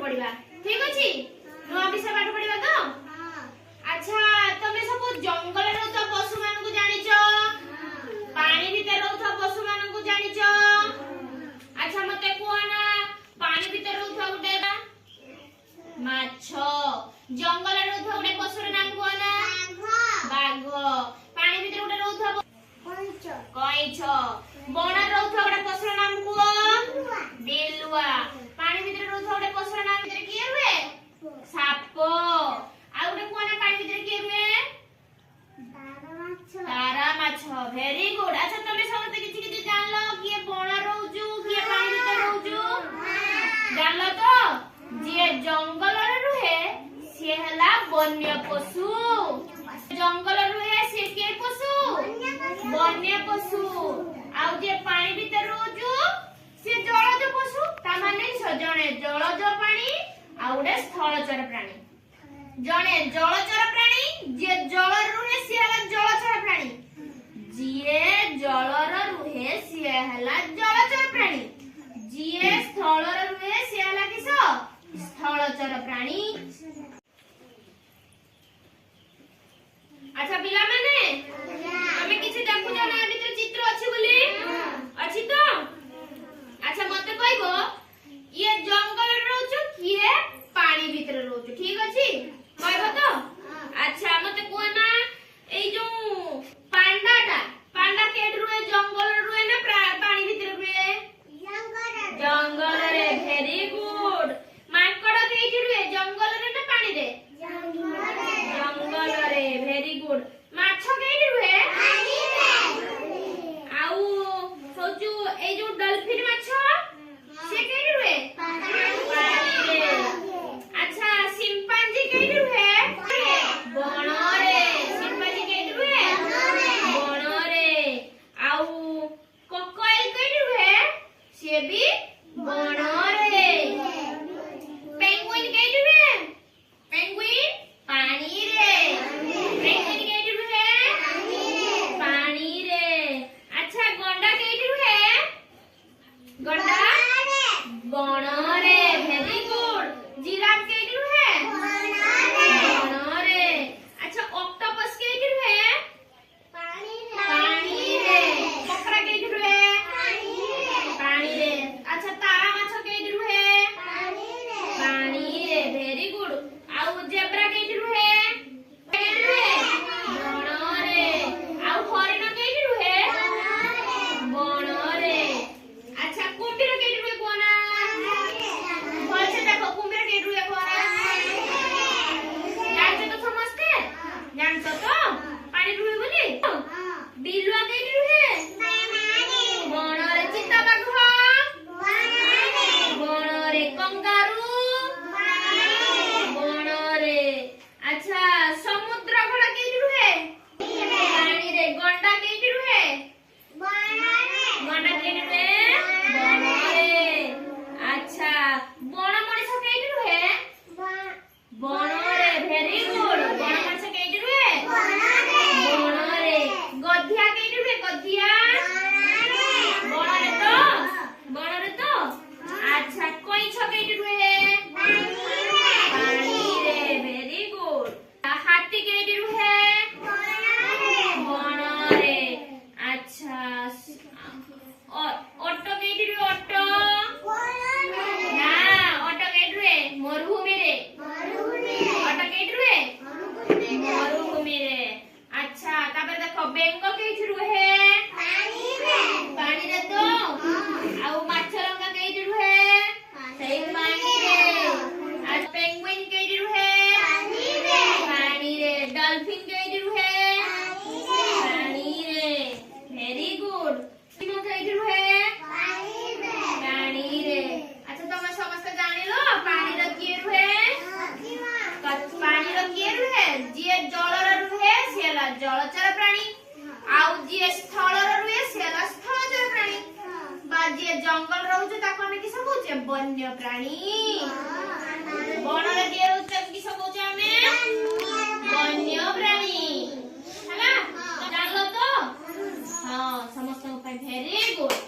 पढ़िबा ठीक अछि नुआ विषय पाठ पढ़िबा तो अच्छा तमे सब जंगल रे तो पशु मान को जानिचो पानी भीतर रहउथा पशु मान को जानिचो अच्छा मते कोना पानी भीतर रहउथा गुटे माछो जंगल रे रहउथा गुटे पशु रे नाम कोना बाघ पानी भीतर गुटे रहउथा कइछ बण रे रहउथा गुटे पशु रे नाम को बिलुआ पानी भीतर रहउथा गुटे पशु रे नाम भीतर की हुए साप आ गुटे कोना पानी भीतर की हुए तारा माछ वेरी गुड अच्छा तमे समस्त किछि किछि जानलो किए बण रहउजु किए पानी भीतर रहउजु जानलो तो जे जंगल रे रहे से हला वन्य पशु जंगल रे रहे से के पशु वन्य पशु आ जे पानी भीतर रहउजु से जलज पशु ता माने जणे जलज प्राणी आ उडे स्थलचर प्राणी जणे जलचर प्राणी जे जल रुहे से हला जलचर प्राणी जिए जल रुहे से हला जलचर प्राणी जिए स्थल रुहे से हला किस स्थलचर प्राणी अच्छा पिला माने हमें किछि देखु जाना भीतर चित्र अछि बोली अछि तो अच्छा मते कहबो ये जंगल रे रहउछु किए पानी भीतर रहउछु ठीक अछि कहबो तो अच्छा मते कोना ए जो पांडा केड रुए जंगल रुए ना पानी भीतर रुए जंगल रे वेरी गुड माकड़ केठी रुए जंगल रे ना पानी रे जंगल रे वेरी गुड माछो केठी रुए पानी रे आउ सोचु ए जो डॉल्फिन माछो से केठी रुए पानी रे अच्छा शिम्पांजी केठी रुए बण रे शिम्पांजी केठी रुए बण रे आउ कोकोइल केठी रुए से भी बण रे पेंगुइन केठी रुए पेंगुइन पानी रे पेंगुइन केठी रुए पानी रे अच्छा गंडा केठी रुए गंडा बण रे वेरी गुड जिराफ केठी रुए बण रे अच्छा ऑक्टोपस केठी रुए पानी रे ककड़ा केठी रुए पानी रे अच्छा तारा माछ केठी रुए पानी रे वेरी गुड आउ जेब्रा केठी रुए बण रे आउ हरिण केठी रुए बण रे अच्छा कुंभीर केठी रुए कोना भलसे देखो कुंभीर केठी रुए कोना जानछो तो समझते जानछो तो पानी रुए बोली बिलुआ केठी रुए बण रे चिता बाघ बण रे कंगारू बण रे अच्छा समुद्र घोड़ा केठी रुए पानी रे गंडा केठी रुए गंडा केठी रुए बण रे अच्छा बण मଣିଷ केठी रुए बण रे वेरी गुड बण मଣିଷ केठी रुए बण रे गधिया केठी रुए गधिया बण रे तो अच्छा कइछ केठी रुए पानी रे वेरी गुड हाथी केठी रुए बण रे अच्छा ऑटो केठी रुए ऑटो ना ऑटो केठी रुए मरुभूमि रे ऑटो केठी रुए मरुभूमि रे अच्छा तापर देखो बेंग केठी रुए पानी रे तो आउ माछरंगा केठी रुए सही पानी रे आज पेंगुइन केठी रुए पानी रे डॉल्फिन केठी रुए पानी रे वेरी गुड किमो केठी रुए पानी रे अच्छा तमे समस्त जानिलो पानी रे किए रुए पानी रे किए रुए जे जल रे रुए सेला जलचर प्राणी आउ जे स्थल रे रुए सेला स्थलचर प्राणी बा जे जंगल रहउछ ताको हम किस कहउछे वन्य प्राणी बण रे जे रहउछ किस कहउछे हमें वन्य प्राणी हैला जानलो तो हां समस्त को वेरी गुड